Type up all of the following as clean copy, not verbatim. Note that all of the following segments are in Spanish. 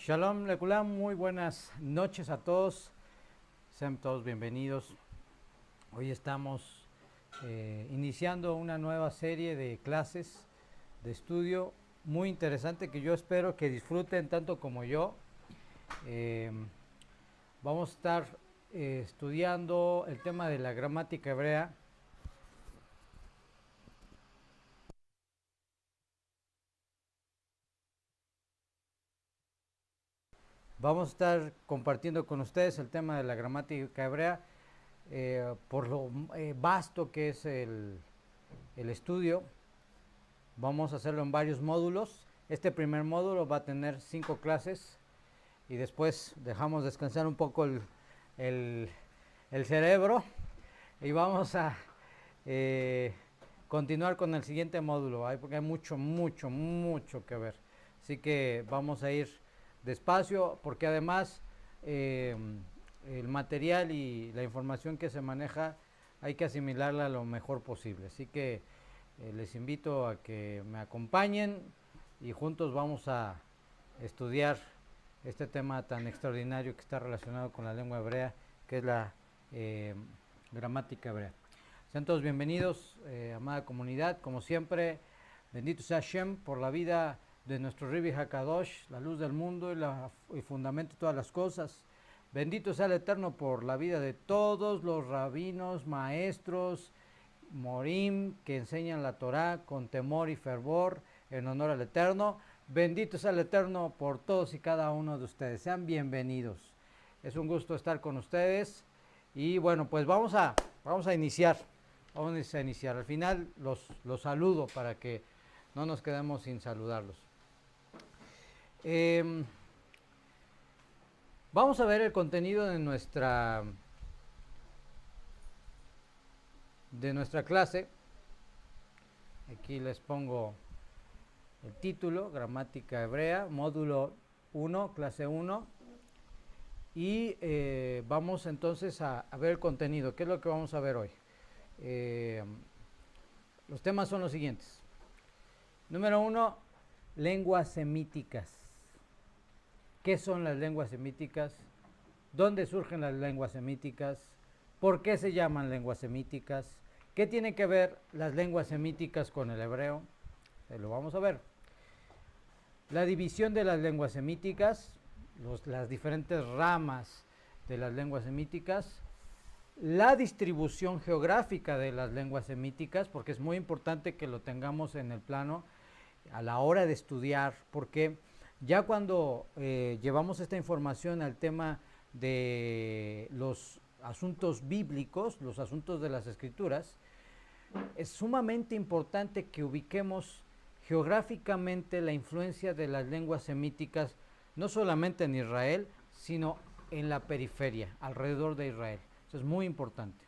Shalom Lekulam, muy buenas noches a todos, sean todos bienvenidos. Hoy estamos iniciando una nueva serie de clases de estudio muy interesante que yo espero que disfruten tanto como yo. Eh, Vamos a estar estudiando el tema de la gramática hebrea. Vamos a estar compartiendo con ustedes el tema de la gramática hebrea por lo vasto que es el estudio. Vamos a hacerlo en varios módulos. Este primer módulo va a tener 5 clases y después dejamos descansar un poco el, el cerebro y vamos a eh, continuar con el siguiente módulo, porque hay mucho que ver. Así que vamos a ir despacio porque además eh, el material y la información que se maneja hay que asimilarla lo mejor posible. Así que les invito a que me acompañen y juntos vamos a estudiar este tema tan extraordinario que está relacionado con la lengua hebrea, que es la eh, gramática hebrea. Sean todos bienvenidos, amada comunidad. Como siempre, bendito sea Hashem por la vida de nuestro Ribi Hakadosh, la luz del mundo y fundamento de todas las cosas. Bendito sea el Eterno por la vida de todos los rabinos, maestros, morim, que enseñan la Torah con temor y fervor en honor al Eterno. Bendito sea el Eterno por todos y cada uno de ustedes. Sean bienvenidos. Es un gusto estar con ustedes. Y bueno, pues vamos a iniciar. Vamos a iniciar. Al final los saludo para que no nos quedemos sin saludarlos. Vamos a ver el contenido de nuestra clase. Aquí les pongo el título, gramática hebrea, módulo 1, clase 1. Y vamos entonces a ver el contenido. ¿Qué es lo que vamos a ver hoy? Los temas son los siguientes. Número 1, lenguas semíticas. ¿Qué son las lenguas semíticas? ¿Dónde surgen las lenguas semíticas? ¿Por qué se llaman lenguas semíticas? ¿Qué tienen que ver las lenguas semíticas con el hebreo? Lo vamos a ver. La división de las lenguas semíticas, las diferentes ramas de las lenguas semíticas, la distribución geográfica de las lenguas semíticas, porque es muy importante que lo tengamos en el plano a la hora de estudiar, porque ya cuando llevamos esta información al tema de los asuntos bíblicos, los asuntos de las escrituras, es sumamente importante que ubiquemos geográficamente la influencia de las lenguas semíticas, no solamente en Israel, sino en la periferia, alrededor de Israel. Eso es muy importante.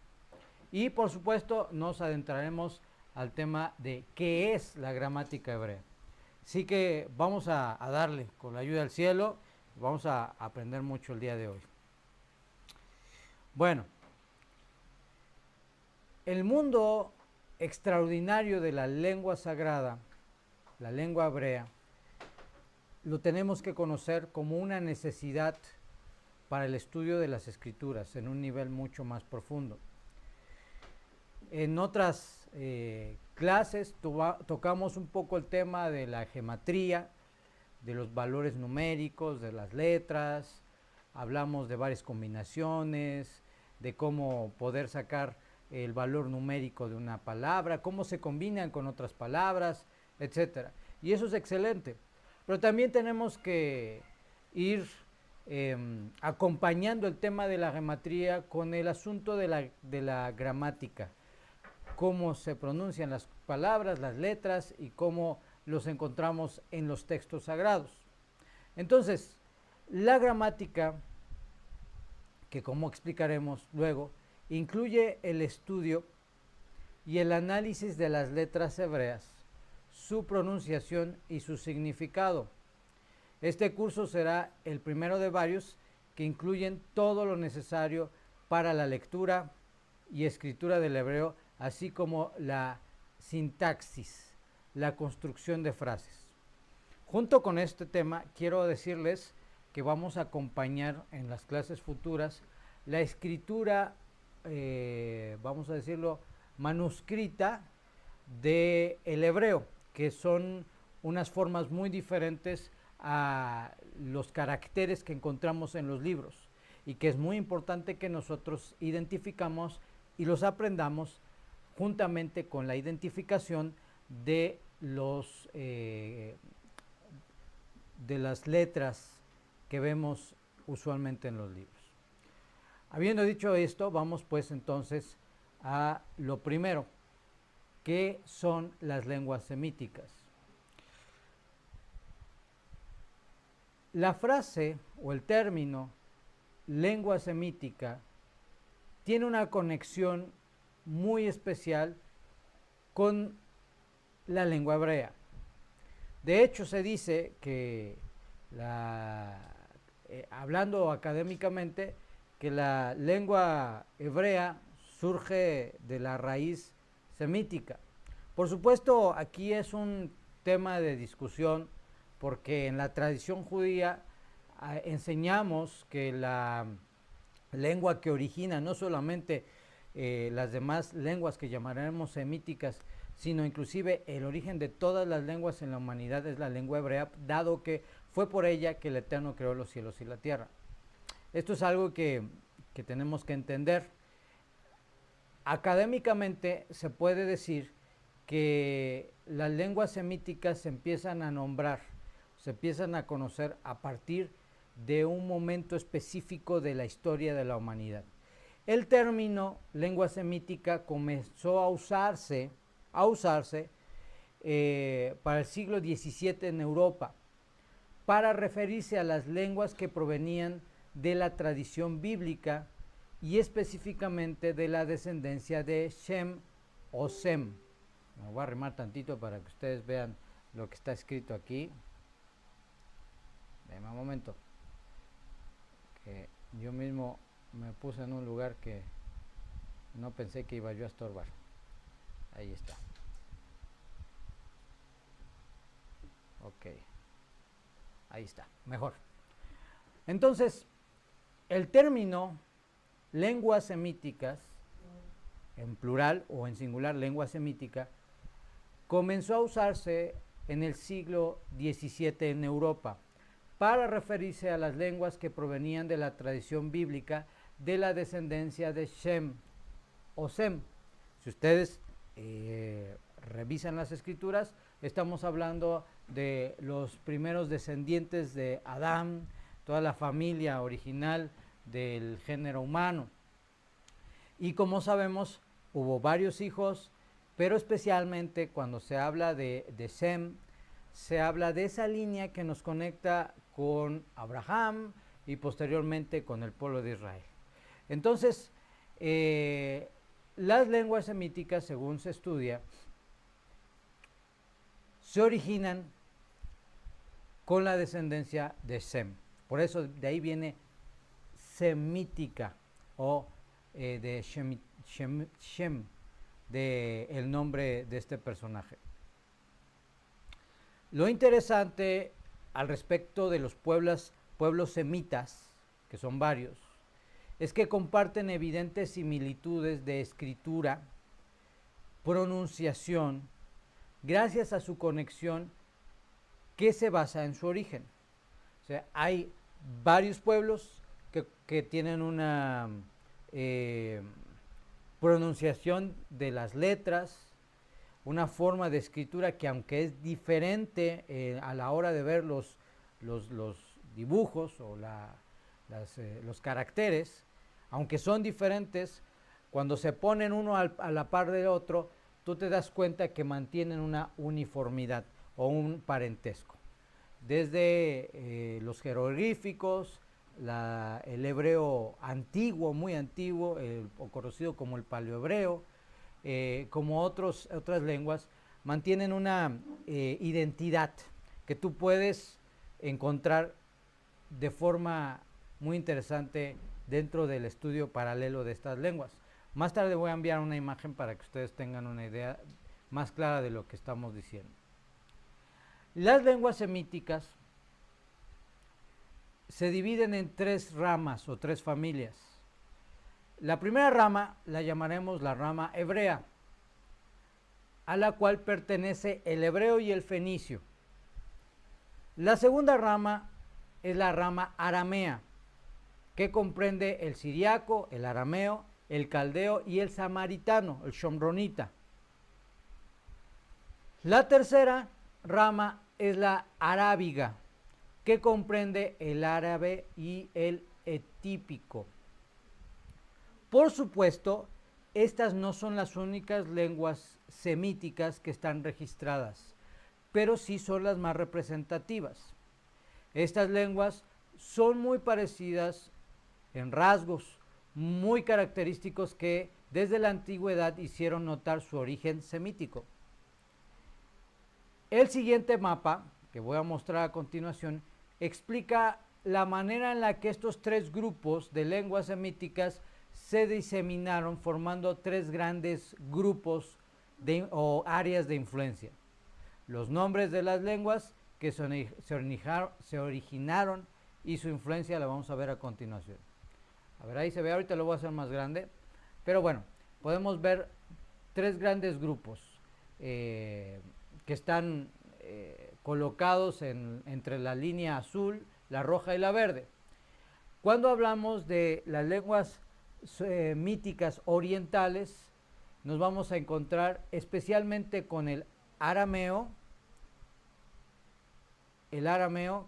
Y por supuesto nos adentraremos al tema de qué es la gramática hebrea. Así que vamos a darle con la ayuda del cielo, vamos a aprender mucho el día de hoy. Bueno, el mundo extraordinario de la lengua sagrada, la lengua hebrea, lo tenemos que conocer como una necesidad para el estudio de las escrituras en un nivel mucho más profundo. En otras clases tocamos un poco el tema de la gematría, de los valores numéricos, de las letras, hablamos de varias combinaciones, de cómo poder sacar el valor numérico de una palabra, cómo se combinan con otras palabras, etcétera. Y eso es excelente. Pero también tenemos que ir acompañando el tema de la gematría con el asunto de la gramática, cómo se pronuncian las palabras, las letras y cómo los encontramos en los textos sagrados. Entonces, la gramática, que como explicaremos luego, incluye el estudio y el análisis de las letras hebreas, su pronunciación y su significado. Este curso será el primero de varios que incluyen todo lo necesario para la lectura y escritura del hebreo, así como la sintaxis, la construcción de frases. Junto con este tema, quiero decirles que vamos a acompañar en las clases futuras la escritura, vamos a decirlo, manuscrita del hebreo, que son unas formas muy diferentes a los caracteres que encontramos en los libros, y que es muy importante que nosotros identificamos y los aprendamos juntamente con la identificación de las letras que vemos usualmente en los libros. Habiendo dicho esto, vamos pues entonces a lo primero, que son las lenguas semíticas. La frase o el término lengua semítica tiene una conexión muy especial con la lengua hebrea. De hecho, se dice que, hablando académicamente, que la lengua hebrea surge de la raíz semítica. Por supuesto, aquí es un tema de discusión, porque en la tradición judía enseñamos que la lengua que origina no solamente las demás lenguas que llamaremos semíticas, sino inclusive el origen de todas las lenguas en la humanidad es la lengua hebrea, dado que fue por ella que el Eterno creó los cielos y la tierra. Esto es algo que tenemos que entender. Académicamente se puede decir que las lenguas semíticas se empiezan a nombrar, se empiezan a conocer a partir de un momento específico de la historia de la humanidad. El término lengua semítica comenzó a usarse para el siglo XVII en Europa, para referirse a las lenguas que provenían de la tradición bíblica y específicamente de la descendencia de Shem o Sem. Me voy a arrimar tantito para que ustedes vean lo que está escrito aquí. Denme un momento, que yo mismo me puse en un lugar que no pensé que iba yo a estorbar. Ahí está. Ok. Ahí está, mejor. Entonces, el término lenguas semíticas, en plural o en singular lengua semítica, comenzó a usarse en el siglo XVII en Europa para referirse a las lenguas que provenían de la tradición bíblica de la descendencia de Shem o Sem. Si ustedes revisan las escrituras, estamos hablando de los primeros descendientes de Adán, toda la familia original del género humano. Y como sabemos, hubo varios hijos, pero especialmente cuando se habla de Sem, se habla de esa línea que nos conecta con Abraham y posteriormente con el pueblo de Israel. Entonces, las lenguas semíticas, según se estudia, se originan con la descendencia de Sem. Por eso de ahí viene semítica o de Shem, de el nombre de este personaje. Lo interesante al respecto de los pueblos semitas, que son varios, es que comparten evidentes similitudes de escritura, pronunciación, gracias a su conexión que se basa en su origen. O sea, hay varios pueblos que tienen una pronunciación de las letras, una forma de escritura que, aunque es diferente a la hora de ver los dibujos o los caracteres, aunque son diferentes, cuando se ponen uno a la par del otro, tú te das cuenta que mantienen una uniformidad o un parentesco. Desde los jeroglíficos, el hebreo antiguo, muy antiguo, o conocido como el paleohebreo, como otras lenguas, mantienen una identidad que tú puedes encontrar de forma muy interesante dentro del estudio paralelo de estas lenguas. Más tarde voy a enviar una imagen para que ustedes tengan una idea más clara de lo que estamos diciendo. Las lenguas semíticas se dividen en tres ramas o tres familias. La primera rama la llamaremos la rama hebrea, a la cual pertenece el hebreo y el fenicio. La segunda rama es la rama aramea, que comprende el siriaco, el arameo, el caldeo y el samaritano, el shomronita. La tercera rama es la arábiga, que comprende el árabe y el etípico. Por supuesto, estas no son las únicas lenguas semíticas que están registradas, pero sí son las más representativas. Estas lenguas son muy parecidas en rasgos, muy característicos que desde la antigüedad hicieron notar su origen semítico. El siguiente mapa, que voy a mostrar a continuación, explica la manera en la que estos tres grupos de lenguas semíticas se diseminaron formando tres grandes grupos o áreas de influencia. Los nombres de las lenguas que se originaron y su influencia la vamos a ver a continuación. A ver, ahí se ve, ahorita lo voy a hacer más grande, pero bueno, podemos ver tres grandes grupos que están colocados entre la línea azul, la roja y la verde. Cuando hablamos de las lenguas semíticas orientales, nos vamos a encontrar especialmente con el arameo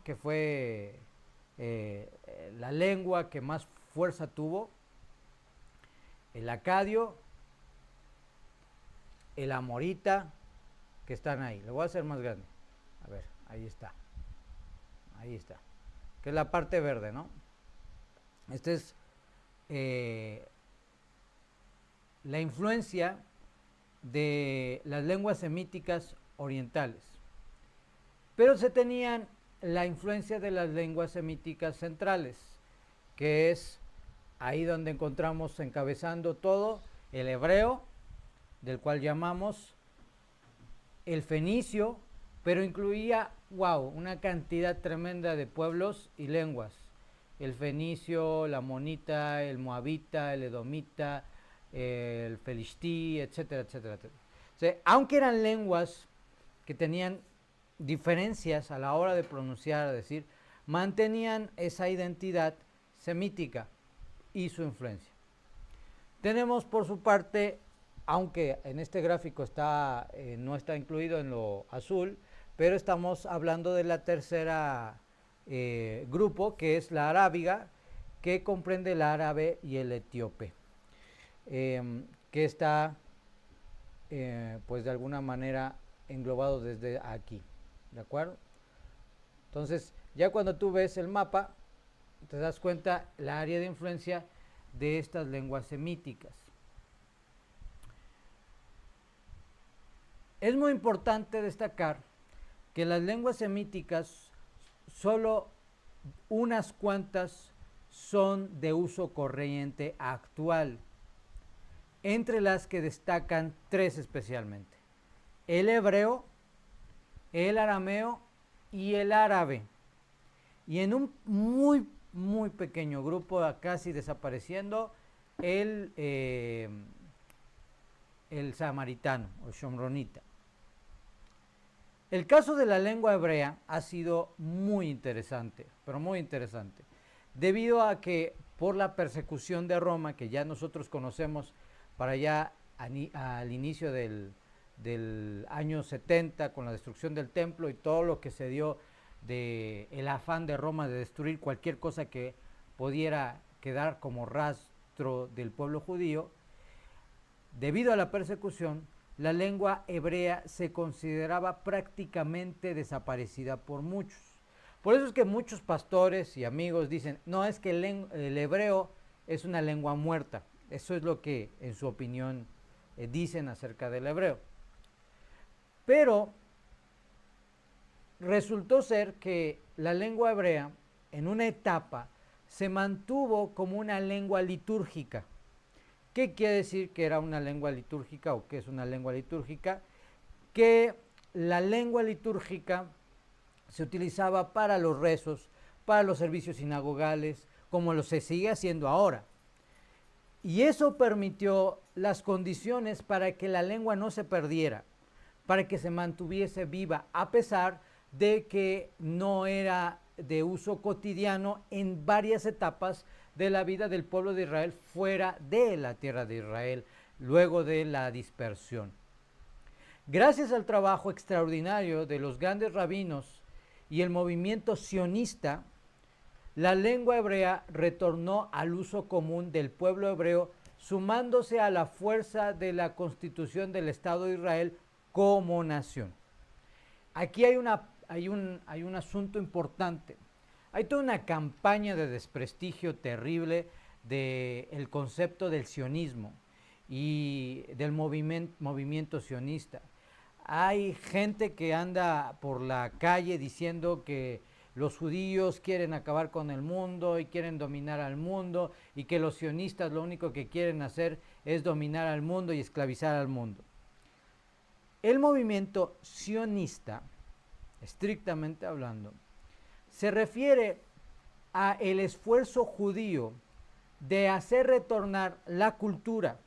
que fue la lengua que más fuerza tuvo, el acadio, el amorita, que están ahí. Lo voy a hacer más grande. A ver, ahí está. Ahí está. Que es la parte verde, ¿no? Esta es la influencia de las lenguas semíticas orientales. Pero se tenían la influencia de las lenguas semíticas centrales, que es ahí donde encontramos encabezando todo el hebreo, del cual llamamos el fenicio, pero incluía, una cantidad tremenda de pueblos y lenguas. El fenicio, la amonita, el moabita, el edomita, el felistí, etcétera, etcétera, etcétera. O sea, aunque eran lenguas que tenían diferencias a la hora de pronunciar, decir, mantenían esa identidad semítica y su influencia. Tenemos por su parte, aunque en este gráfico no está incluido en lo azul, pero estamos hablando de la tercera grupo, que es la arábiga, que comprende el árabe y el etíope, que está pues de alguna manera englobado desde aquí, ¿de acuerdo? Entonces, ya cuando tú ves el mapa, te das cuenta la área de influencia de estas lenguas semíticas. Es muy importante destacar que las lenguas semíticas, solo unas cuantas son de uso corriente actual, entre las que destacan tres especialmente: el hebreo, el arameo y el árabe. Y en un muy pequeño grupo, casi desapareciendo, el samaritano o shomronita. El caso de la lengua hebrea ha sido muy interesante, pero muy interesante, debido a que por la persecución de Roma, que ya nosotros conocemos para allá al inicio del año 70, con la destrucción del templo y todo lo que se dio del afán de Roma de destruir cualquier cosa que pudiera quedar como rastro del pueblo judío. Debido a la persecución, la lengua hebrea se consideraba prácticamente desaparecida por muchos. Por eso es que muchos pastores y amigos dicen, no, es que el hebreo es una lengua muerta. Eso es lo que en su opinión dicen acerca del hebreo. Pero resultó ser que la lengua hebrea en una etapa se mantuvo como una lengua litúrgica. ¿Qué quiere decir que era una lengua litúrgica o qué es una lengua litúrgica? Que la lengua litúrgica se utilizaba para los rezos, para los servicios sinagogales, como lo se sigue haciendo ahora. Y eso permitió las condiciones para que la lengua no se perdiera, para que se mantuviese viva, a pesar de que no era de uso cotidiano en varias etapas de la vida del pueblo de Israel fuera de la tierra de Israel, luego de la dispersión. Gracias al trabajo extraordinario de los grandes rabinos y el movimiento sionista, la lengua hebrea retornó al uso común del pueblo hebreo, sumándose a la fuerza de la constitución del Estado de Israel como nación. Aquí hay un asunto importante. Hay toda una campaña de desprestigio terrible del concepto del sionismo y del movimiento sionista. Hay gente que anda por la calle diciendo que los judíos quieren acabar con el mundo y quieren dominar al mundo, y que los sionistas lo único que quieren hacer es dominar al mundo y esclavizar al mundo. El movimiento sionista, estrictamente hablando, se refiere a el esfuerzo judío de hacer retornar la cultura,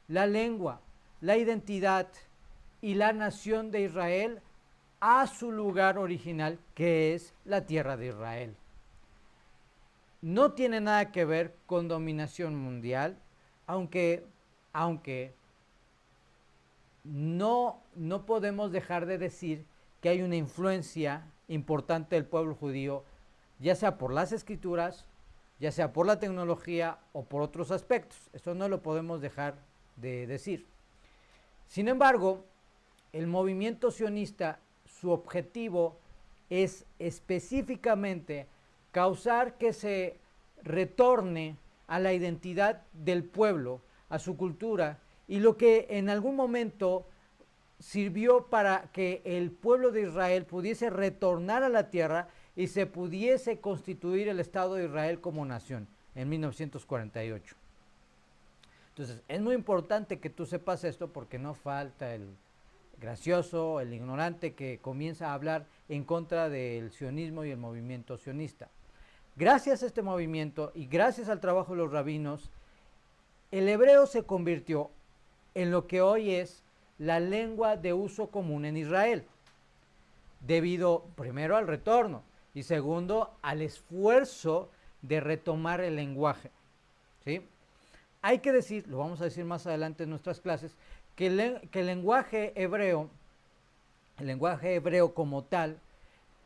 la lengua, la identidad y la nación de Israel a su lugar original, que es la tierra de Israel. No tiene nada que ver con dominación mundial, aunque no podemos dejar de decir que hay una influencia importante del pueblo judío, ya sea por las escrituras, ya sea por la tecnología o por otros aspectos. Eso no lo podemos dejar de decir. Sin embargo, el movimiento sionista, su objetivo es específicamente causar que se retorne a la identidad del pueblo, a su cultura, y lo que en algún momento sirvió para que el pueblo de Israel pudiese retornar a la tierra y se pudiese constituir el Estado de Israel como nación en 1948. Entonces, es muy importante que tú sepas esto, porque no falta el gracioso, el ignorante que comienza a hablar en contra del sionismo y el movimiento sionista. Gracias a este movimiento y gracias al trabajo de los rabinos, el hebreo se convirtió en lo que hoy es la lengua de uso común en Israel, debido primero al retorno y segundo al esfuerzo de retomar el lenguaje, ¿sí? Hay que decir, lo vamos a decir más adelante en nuestras clases, que el lenguaje hebreo como tal,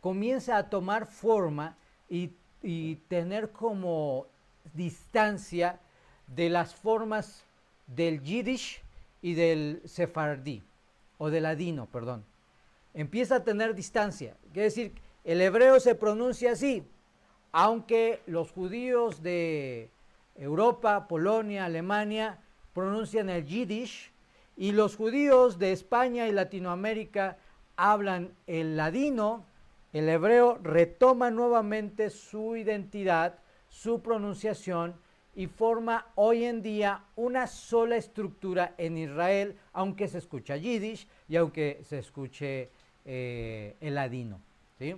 comienza a tomar forma y tener como distancia de las formas del yiddish y del sefardí, o del ladino, perdón. Empieza a tener distancia, quiere decir, el hebreo se pronuncia así, aunque los judíos de Europa, Polonia, Alemania pronuncian el yiddish, y los judíos de España y Latinoamérica hablan el ladino. El hebreo retoma nuevamente su identidad, su pronunciación, y forma hoy en día una sola estructura en Israel, aunque se escucha yiddish y aunque se escuche el ladino, ¿sí?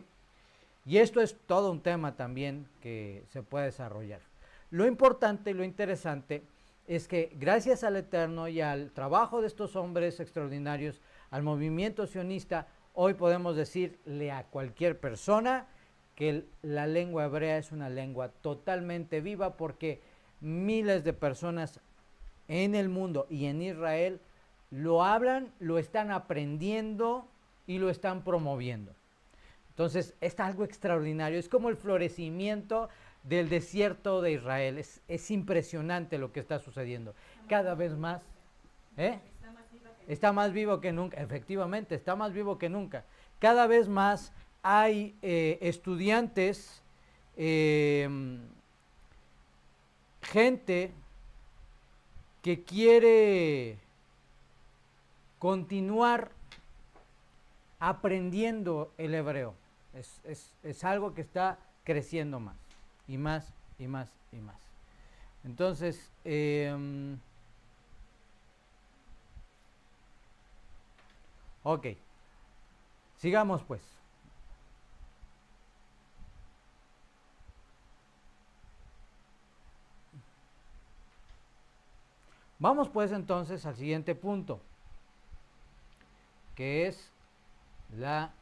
Y esto es todo un tema también que se puede desarrollar. Lo importante y lo interesante es que gracias al Eterno y al trabajo de estos hombres extraordinarios, al movimiento sionista, hoy podemos decirle a cualquier persona que la lengua hebrea es una lengua totalmente viva, porque miles de personas en el mundo y en Israel lo hablan, lo están aprendiendo y lo están promoviendo. Entonces, es algo extraordinario, es como el florecimiento del desierto de Israel. Es impresionante lo que está sucediendo. Cada vez más, está más vivo que nunca, efectivamente, está más vivo que nunca. Cada vez más hay estudiantes, gente que quiere continuar aprendiendo el hebreo. Es algo que está creciendo más y más y más y más. Entonces, ok, sigamos pues. Vamos pues entonces al siguiente punto, que es la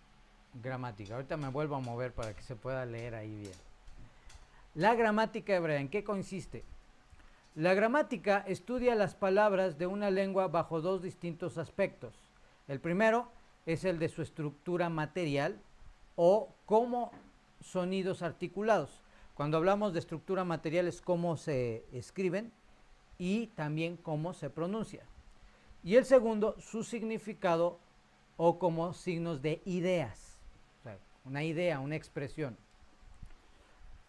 gramática. Ahorita me vuelvo a mover para que se pueda leer ahí bien. La gramática hebrea, ¿en qué consiste? La gramática estudia las palabras de una lengua bajo dos distintos aspectos. El primero es el de su estructura material o como sonidos articulados. Cuando hablamos de estructura material es cómo se escriben y también cómo se pronuncia. Y el segundo, su significado o como signos de ideas. O sea, una idea, una expresión.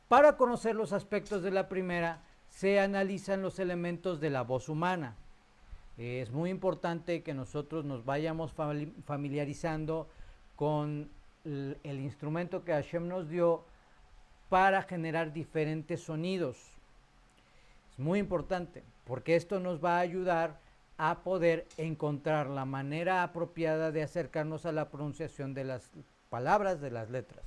Para conocer los aspectos de la primera, se analizan los elementos de la voz humana. Es muy importante que nosotros nos vayamos familiarizando con el instrumento que Hashem nos dio para generar diferentes sonidos. Es muy importante porque esto nos va a ayudar a poder encontrar la manera apropiada de acercarnos a la pronunciación de las palabras, de las letras.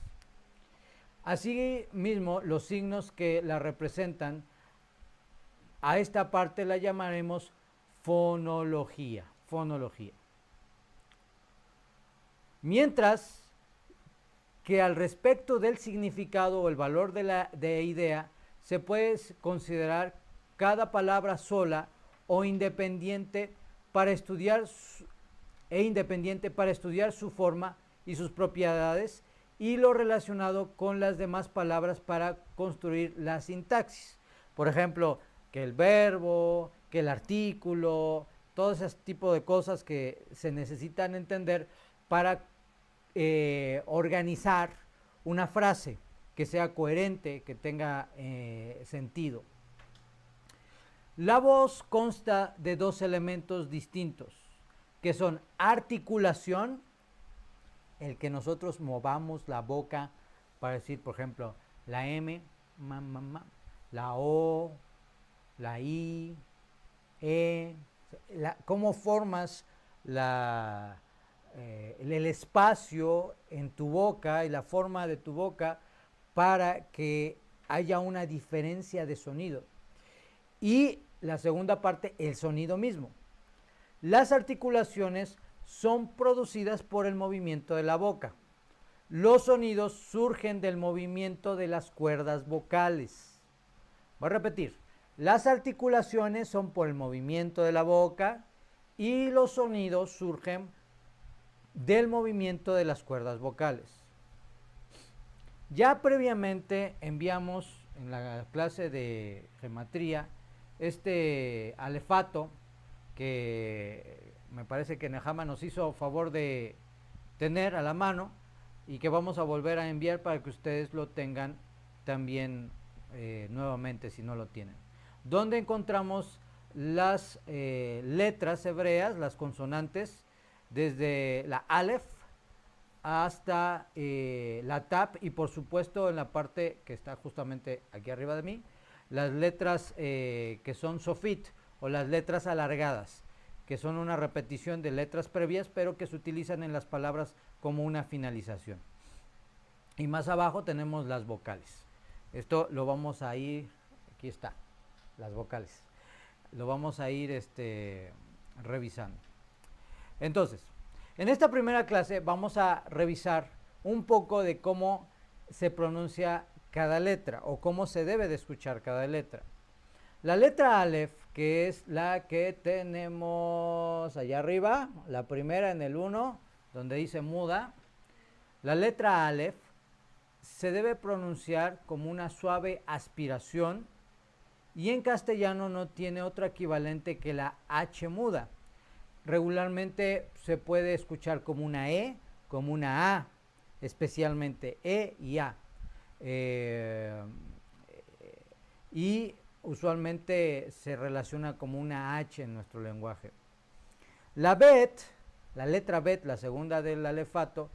Asimismo, los signos que la representan, a esta parte la llamaremos fonología. Fonología. Mientras que al respecto del significado o el valor de la idea, se puede considerar cada palabra sola o independiente para estudiar su forma y sus propiedades y lo relacionado con las demás palabras para construir la sintaxis. Por ejemplo, que el verbo, que el artículo, todo ese tipo de cosas que se necesitan entender para organizar una frase que sea coherente, que tenga sentido. La voz consta de dos elementos distintos, que son articulación, el que nosotros movamos la boca para decir, por ejemplo, la M, ma, ma, ma, la O, la I, cómo formas el espacio en tu boca y la forma de tu boca para que haya una diferencia de sonido. Y la segunda parte, el sonido mismo. Las articulaciones son producidas por el movimiento de la boca. Los sonidos surgen del movimiento de las cuerdas vocales. Voy a repetir. Las articulaciones son por el movimiento de la boca y los sonidos surgen del movimiento de las cuerdas vocales. Ya previamente enviamos en la clase de gematría este alefato que me parece que Nehama nos hizo favor de tener a la mano y que vamos a volver a enviar para que ustedes lo tengan también nuevamente si no lo tienen. Donde encontramos las letras hebreas, las consonantes, desde la Aleph hasta la Tap y por supuesto en la parte que está justamente aquí arriba de mí, las letras que son sofit o las letras alargadas, que son una repetición de letras previas pero que se utilizan en las palabras como una finalización. Y más abajo tenemos las vocales. Esto lo vamos a ir, aquí está, las vocales. Lo vamos a ir revisando. Entonces, en esta primera clase vamos a revisar un poco de cómo se pronuncia cada letra o cómo se debe de escuchar cada letra. La letra Aleph, que es la que tenemos allá arriba, la primera en el 1, donde dice muda, la letra Aleph se debe pronunciar como una suave aspiración y en castellano no tiene otro equivalente que la H muda. Regularmente se puede escuchar como una E, como una A, especialmente E y A. Y usualmente se relaciona como una H en nuestro lenguaje. La Bet, la letra Bet, la segunda del alefato,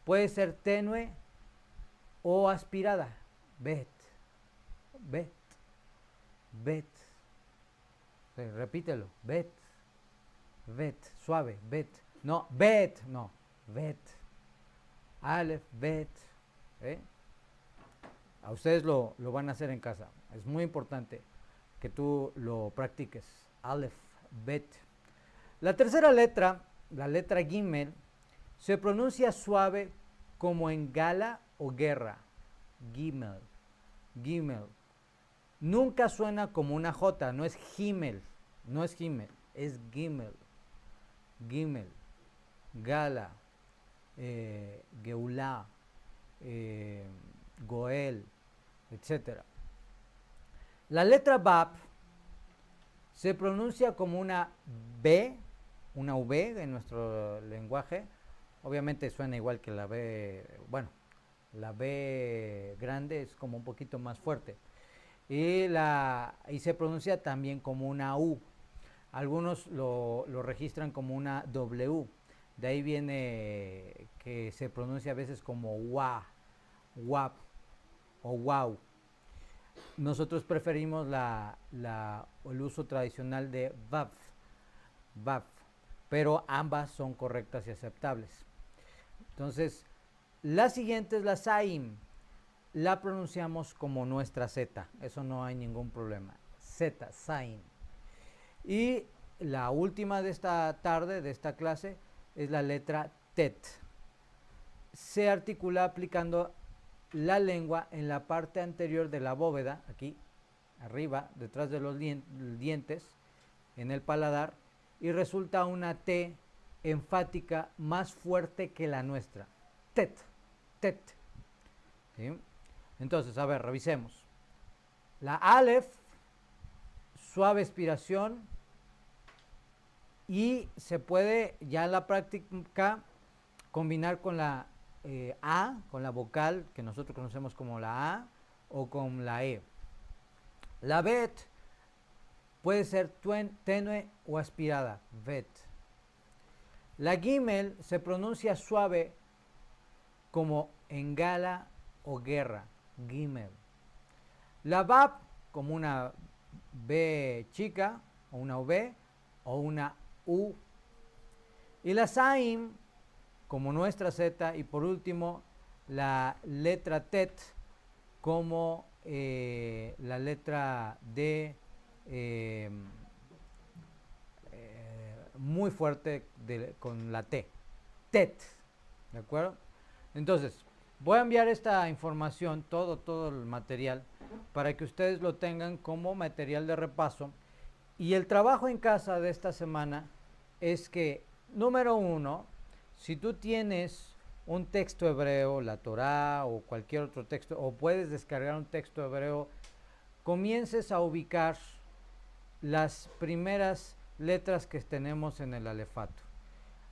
puede ser tenue o aspirada. Bet, Bet, Bet. Repítelo, Bet. Bet, suave, bet. No, bet, no, bet. Aleph, bet. A ustedes lo van a hacer en casa. Es muy importante que tú lo practiques. Aleph, Bet. La tercera letra, la letra Gimel, se pronuncia suave como en gala o guerra. Gimel. Gimel. Nunca suena como una J, no es Gimel, no es Gimel, es Gimel. Gimel. Gala. Geulah. Goel, etc. La letra Bab se pronuncia como una B, una V en nuestro lenguaje. Obviamente suena igual que la B, bueno, la B grande es como un poquito más fuerte. Y se pronuncia también como una U. Algunos lo registran como una W. De ahí viene que se pronuncia a veces como wa, wap o wow. Nosotros preferimos el uso tradicional de vav, vav, pero ambas son correctas y aceptables. Entonces, la siguiente es la saim. La pronunciamos como nuestra Z, eso no hay ningún problema. Z, saim. Y la última de esta tarde, de esta clase, es la letra tet. Se articula aplicando la lengua en la parte anterior de la bóveda, aquí arriba, detrás de los dientes, en el paladar, y resulta una T enfática más fuerte que la nuestra. Tet, tet. ¿Sí? Entonces, a ver, revisemos. La Aleph, suave expiración, y se puede ya en la práctica combinar con la A, con la vocal que nosotros conocemos como la A, o con la E. La Bet puede ser tenue o aspirada, Bet. La Gimel se pronuncia suave como en gala o guerra, Gimel. La Bab como una B chica, o una V, o una U. Y la Saim como nuestra Z, y por último la letra Tet como la letra D muy fuerte con la T, Tet, ¿de acuerdo? Entonces, voy a enviar esta información, todo el material, para que ustedes lo tengan como material de repaso. Y el trabajo en casa de esta semana es que, número uno, si tú tienes un texto hebreo, la Torá o cualquier otro texto, o puedes descargar un texto hebreo, comiences a ubicar las primeras letras que tenemos en el alefato.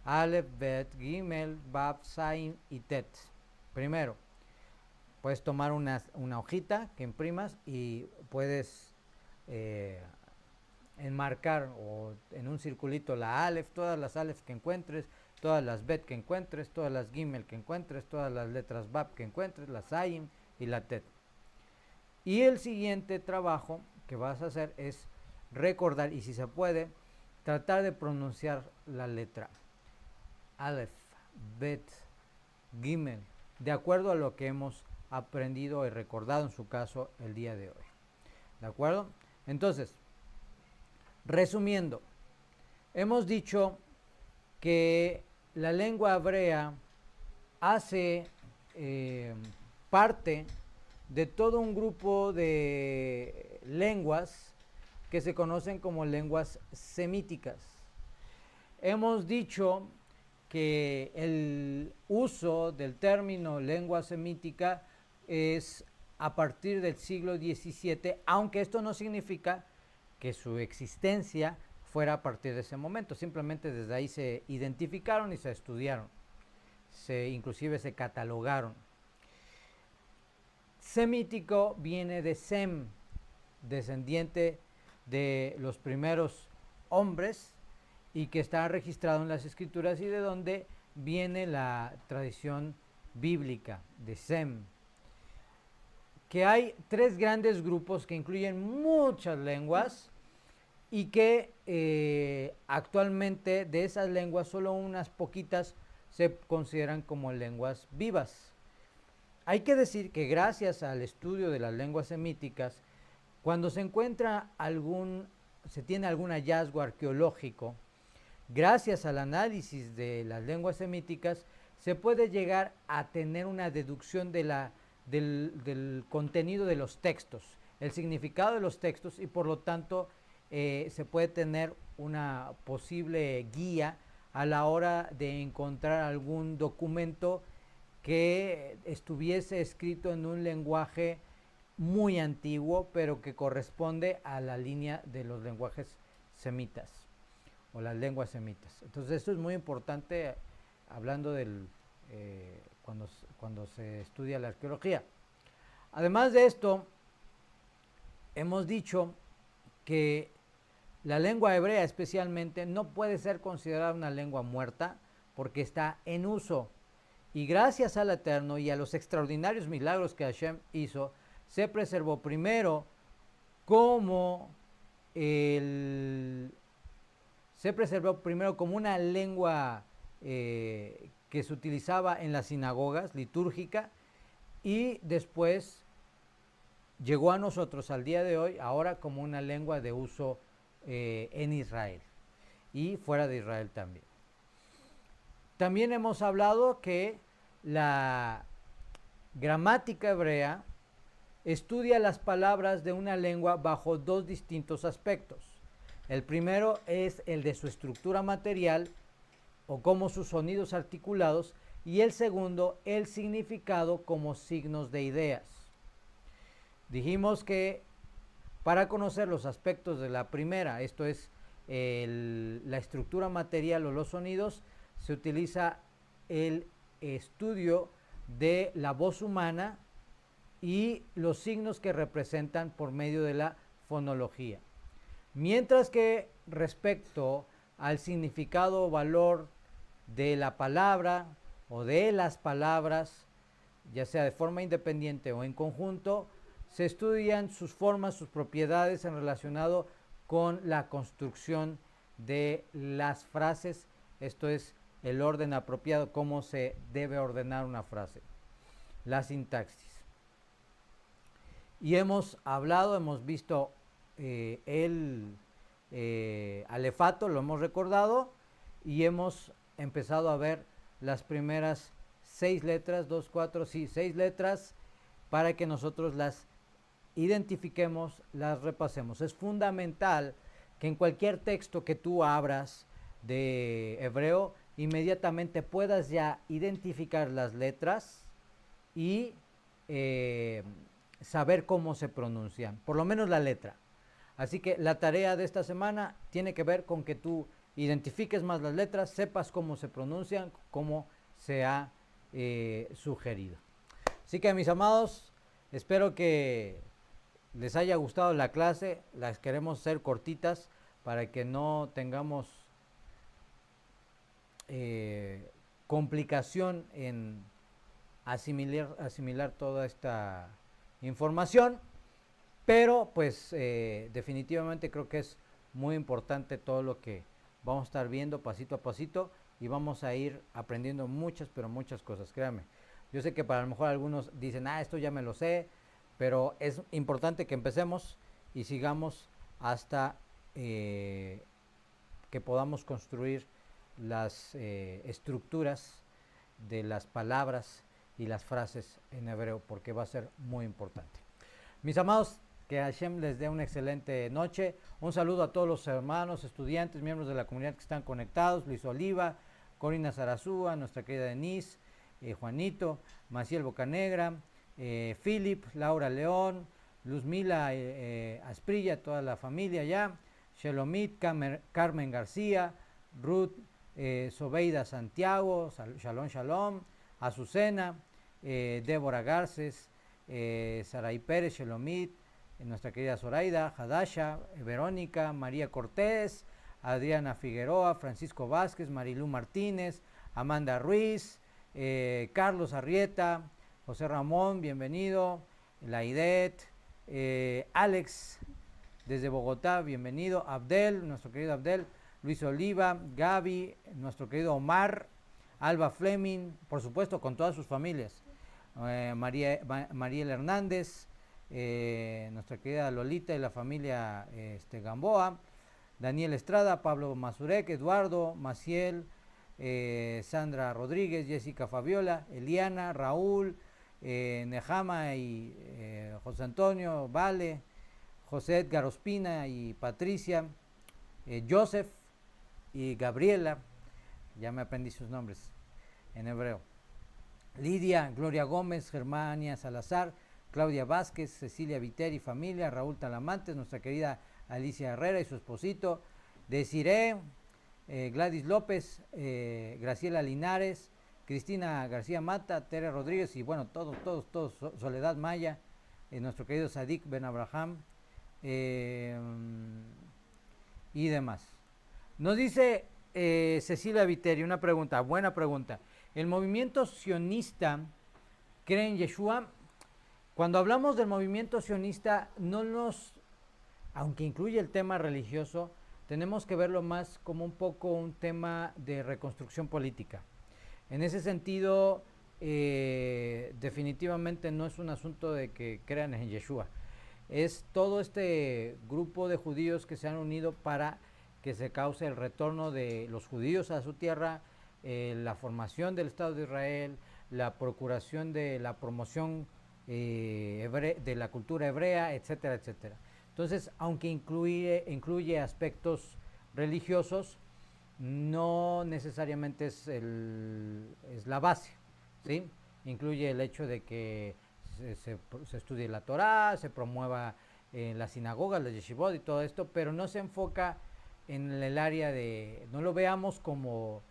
Aleph, Bet, Gimel, Bab, Sain y Tet. Primero, puedes tomar una hojita que imprimas y puedes enmarcar o en un circulito la Aleph, todas las Aleph que encuentres, todas las Bet que encuentres, todas las Gimel que encuentres, todas las letras Bab que encuentres, la Saim y la Tet. Y el siguiente trabajo que vas a hacer es recordar, y si se puede, tratar de pronunciar la letra Aleph, Bet, Gimel, de acuerdo a lo que hemos aprendido y recordado en su caso el día de hoy. ¿De acuerdo? Entonces, resumiendo, hemos dicho que la lengua hebrea hace parte de todo un grupo de lenguas que se conocen como lenguas semíticas. Hemos dicho que el uso del término lengua semítica es a partir del siglo XVII, aunque esto no significa que su existencia fuera a partir de ese momento, simplemente desde ahí se identificaron y se estudiaron, inclusive se catalogaron. Semítico viene de Sem, descendiente de los primeros hombres, y que está registrado en las escrituras, y de donde viene la tradición bíblica de Sem. Que hay tres grandes grupos que incluyen muchas lenguas, y que actualmente de esas lenguas solo unas poquitas se consideran como lenguas vivas. Hay que decir que gracias al estudio de las lenguas semíticas, cuando se encuentra algún se tiene algún hallazgo arqueológico, gracias al análisis de las lenguas semíticas, se puede llegar a tener una deducción del contenido de los textos, el significado de los textos, y por lo tanto se puede tener una posible guía a la hora de encontrar algún documento que estuviese escrito en un lenguaje muy antiguo, pero que corresponde a la línea de los lenguajes semitas o las lenguas semitas. Entonces esto es muy importante hablando del cuando se estudia la arqueología. Además de esto, hemos dicho que la lengua hebrea especialmente no puede ser considerada una lengua muerta porque está en uso. Y gracias al Eterno y a los extraordinarios milagros que Hashem hizo, se preservó primero como una lengua que se utilizaba en las sinagogas litúrgica, y después llegó a nosotros al día de hoy, ahora como una lengua de uso en Israel y fuera de Israel también. También hemos hablado que la gramática hebrea estudia las palabras de una lengua bajo dos distintos aspectos. El primero es el de su estructura material o como sus sonidos articulados, y el segundo, el significado como signos de ideas. Dijimos que para conocer los aspectos de la primera, esto es la estructura material o los sonidos, se utiliza el estudio de la voz humana y los signos que representan por medio de la fonología. Mientras que respecto al significado o valor de la palabra o de las palabras, ya sea de forma independiente o en conjunto, se estudian sus formas, sus propiedades en relacionado con la construcción de las frases, esto es el orden apropiado, cómo se debe ordenar una frase, la sintaxis. Y hemos visto el alefato, lo hemos recordado, y hemos empezado a ver las primeras 6 letras, 6 letras, para que nosotros las identifiquemos, las repasemos. Es fundamental que en cualquier texto que tú abras de hebreo, inmediatamente puedas ya identificar las letras y saber cómo se pronuncian, por lo menos la letra. Así que la tarea de esta semana tiene que ver con que tú identifiques más las letras, sepas cómo se pronuncian, cómo se ha sugerido. Así que, mis amados, espero que les haya gustado la clase. Las queremos hacer cortitas para que no tengamos complicación en asimilar toda esta información, pero pues definitivamente creo que es muy importante todo lo que vamos a estar viendo pasito a pasito, y vamos a ir aprendiendo muchas, pero muchas cosas, créanme. Yo sé que para lo mejor algunos dicen, esto ya me lo sé, pero es importante que empecemos y sigamos hasta que podamos construir las estructuras de las palabras y las frases en hebreo, porque va a ser muy importante. Mis amados, que Hashem les dé una excelente noche. Un saludo a todos los hermanos, estudiantes, miembros de la comunidad que están conectados: Luis Oliva, Corina Zarazúa, nuestra querida Denise, Juanito, Maciel Bocanegra, Philip, Laura León, Luzmila Asprilla, toda la familia ya, Shelomit, Carmen García, Ruth Sobeida Santiago, Shalom Shalom, Azucena, Débora Garces, Saray Pérez, Shelomit, nuestra querida Zoraida, Hadasha, Verónica, María Cortés, Adriana Figueroa, Francisco Vázquez, Marilú Martínez, Amanda Ruiz, Carlos Arrieta, José Ramón, bienvenido, Laidet, Alex desde Bogotá, bienvenido, Abdel, nuestro querido Abdel, Luis Oliva, Gaby, nuestro querido Omar, Alba Fleming, por supuesto con todas sus familias, Mariel Hernández, nuestra querida Lolita y la familia Gamboa, Daniel Estrada, Pablo Mazurek, Eduardo Maciel, Sandra Rodríguez, Jessica Fabiola, Eliana, Raúl, Nejama y José Antonio, Vale, José Edgar Ospina y Patricia, Joseph y Gabriela, ya me aprendí sus nombres en hebreo, Lidia, Gloria Gómez, Germania Salazar, Claudia Vázquez, Cecilia Viteri, familia, Raúl Talamantes, nuestra querida Alicia Herrera y su esposito, Desiree, Gladys López, Graciela Linares, Cristina García Mata, Tere Rodríguez y bueno, todos, Soledad Maya, nuestro querido Sadik Ben Abraham y demás. Nos dice Cecilia Viteri una pregunta, buena pregunta. ¿El movimiento sionista cree en Yeshua? Cuando hablamos del movimiento sionista, aunque incluye el tema religioso, tenemos que verlo más como un poco un tema de reconstrucción política. En ese sentido, definitivamente no es un asunto de que crean en Yeshua. Es todo este grupo de judíos que se han unido para que se cause el retorno de los judíos a su tierra, la formación del Estado de Israel, la procuración de la promoción de la cultura hebrea, etcétera, etcétera. Entonces, aunque incluye aspectos religiosos, no necesariamente es la base, ¿sí? Incluye el hecho de que se estudie la Torá, se promueva en las sinagogas, las yeshivot y todo esto, pero no se enfoca en el área de, no lo veamos como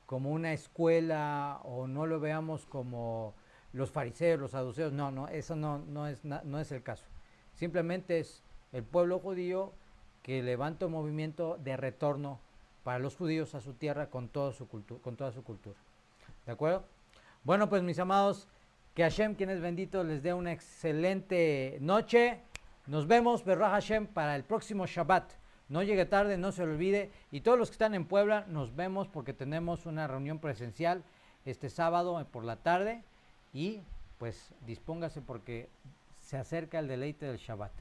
una escuela o no lo veamos como los fariseos, los saduceos, no, eso no es el caso. Simplemente es el pueblo judío que levanta un movimiento de retorno para los judíos a su tierra con toda su cultura. ¿De acuerdo? Bueno, pues mis amados, que Hashem, quien es bendito, les dé una excelente noche. Nos vemos, Berrah Hashem, para el próximo Shabbat. No llegue tarde, no se lo olvide. Y todos los que están en Puebla, nos vemos porque tenemos una reunión presencial este sábado por la tarde. Y pues dispóngase porque se acerca el deleite del Shabbat,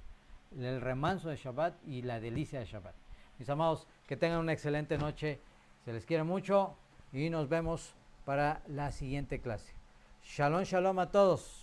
el remanso de Shabbat y la delicia de Shabbat. Mis amados, que tengan una excelente noche, se les quiere mucho y nos vemos para la siguiente clase. Shalom, shalom a todos.